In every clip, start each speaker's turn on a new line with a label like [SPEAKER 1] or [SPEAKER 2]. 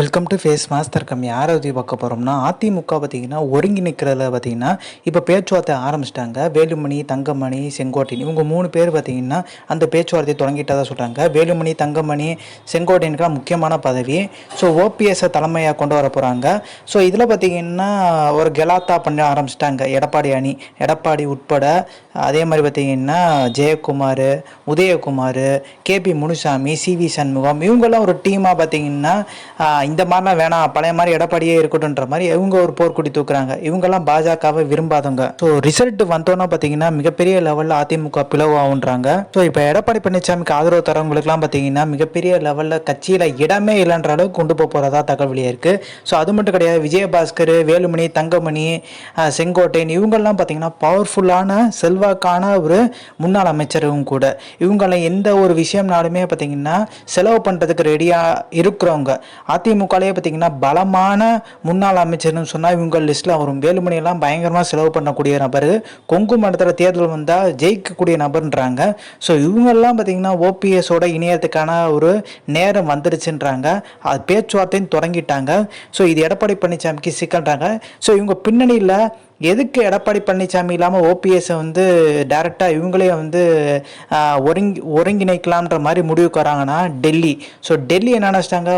[SPEAKER 1] Welcome to face master com. யாரை பற்றி பார்க்க போகிறோம்னா, அதிமுக பார்த்திங்கன்னா ஒருங்கிணைக்கிறதுல பார்த்திங்கன்னா இப்போ பேச்சுவார்த்தை ஆரம்பிச்சிட்டாங்க. வேலுமணி, தங்கமணி, செங்கோட்டையன் இவங்க 3 பேர் பார்த்திங்கன்னா அந்த பேச்சுவார்த்தையை தொடங்கிட்டதாக சொல்கிறாங்க. வேலுமணி, தங்கமணி, செங்கோட்டையனுக்குலாம் முக்கியமான பதவி. ஸோ ஓபிஎஸ்ஸை தலைமையாக கொண்டு வர போகிறாங்க. ஸோ இதில் பார்த்திங்கன்னா ஒரு கெலாத்தா பண்ண ஆரம்பிச்சிட்டாங்க எடப்பாடி அணி. எடப்பாடி உட்பட அதே மாதிரி பார்த்திங்கன்னா ஜெயக்குமார், உதயகுமார், கேபி முனுசாமி, சிவி சண்முகம் இவங்கெல்லாம் ஒரு டீமாக பார்த்திங்கன்னா இந்த மாதிரிலாம் வேணாம், பழைய மாதிரி எடப்பாடியே இருக்கட்டும்ன்ற மாதிரி இவங்க ஒரு போர்க்குடி தூக்குறாங்க. இவங்கெல்லாம் பாஜகவை விரும்பாதவங்க. ஸோ ரிசல்ட் வந்தோன்னா பார்த்தீங்கன்னா மிகப்பெரிய லெவலில் அதிமுக பிளவாகுன்றாங்க. ஸோ இப்போ எடப்பாடி பழனிசாமிக்கு ஆதரவு தரவங்களுக்குலாம் பார்த்தீங்கன்னா மிகப்பெரிய லெவலில் கட்சியில் இடமே இல்லைன்ற அளவுக்கு கொண்டு போகிறதா தகவல் வெளியாக இருக்குது. ஸோ அது மட்டும் கிடையாது, விஜயபாஸ்கர், வேலுமணி, தங்கமணி, செங்கோட்டையன் இவங்கெல்லாம் பார்த்தீங்கன்னா பவர்ஃபுல்லான செல்வாக்கான ஒரு முன்னாள் அமைச்சரும் கூட. இவங்கெல்லாம் எந்த ஒரு விஷயம்னாலுமே பார்த்தீங்கன்னா செலவு பண்ணுறதுக்கு ரெடியாக இருக்கிறவங்க. அதிமுகலேயே பார்த்தீங்கன்னா பலமான முன்னாள் அமைச்சர்னு சொன்னால் இவங்க லிஸ்ட்டில் வரும். வேலுமணியெல்லாம் பயங்கரமாக செலவு பண்ணக்கூடிய நபர், கொங்கு மண்டலத்தில் தேர்தல் வந்தால் ஜெயிக்கக்கூடிய நபர்ன்றாங்க. ஸோ இவங்கெல்லாம் பார்த்தீங்கன்னா ஓபிஎஸோட இணையத்துக்கான ஒரு நேரம் வந்துருச்சுன்றாங்க. அது பேச்சுவார்த்தையும் தொடங்கிட்டாங்க. ஸோ இது எடப்பாடி பழனிசாமிக்கு சிக்கல்றாங்க. ஸோ இவங்க பின்னணியில் எதுக்கு எடப்பாடி பழனிசாமி இல்லாமல் ஓபிஎஸ்ஸை வந்து டைரெக்டாக இவங்களே வந்து ஒருங்கிணைக்கலான்ற மாதிரி முடிவுக்கு வராங்கன்னா டெல்லி. ஸோ டெல்லி என்ன நினச்சிட்டாங்க,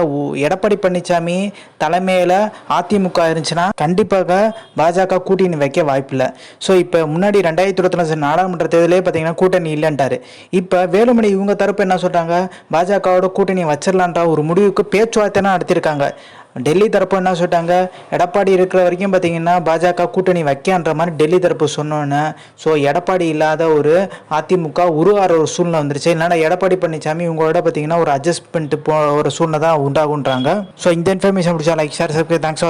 [SPEAKER 1] எடப்பாடி பழனிசாமி தலைமையில் அதிமுக இருந்துச்சுன்னா கண்டிப்பாக பாஜக கூட்டணி வைக்க வாய்ப்பில்லை. ஸோ இப்போ முன்னாடி 2024 நாடாளுமன்ற தேர்தலே பார்த்தீங்கன்னா கூட்டணி இல்லைன்ட்டாரு. இப்போ வேலுமணி இவங்க தரப்பு என்ன சொல்கிறாங்க, பாஜகவோட கூட்டணி வச்சிடலான்ற ஒரு முடிவுக்கு பேச்சுவார்த்தைனா நடத்தியிருக்காங்க. டெல்லி தரப்பு என்ன சொல்லிட்டாங்க, எடப்பாடி இருக்கிற வரைக்கும் பார்த்தீங்கன்னா பாஜக கூட்டணி வைக்கன்ற மாதிரி டெல்லி தரப்பு சொன்னோன்னே ஸோ எடப்பாடி இல்லாத ஒரு அதிமுக உருவாகிற ஒரு சூழ்நிலை வந்துருச்சு. இல்லைனா எடப்பாடி பழனிசாமி இவங்களோட பார்த்தீங்கன்னா ஒரு அட்ஜஸ்ட்மெண்ட் ஒரு சூழ்நிலை தான் உண்டாகுன்றாங்க. ஸோ இந்த இன்ஃபர்மேஷன் பிடிச்சா like, share, subscribe. Thanks for வாட்சிங்.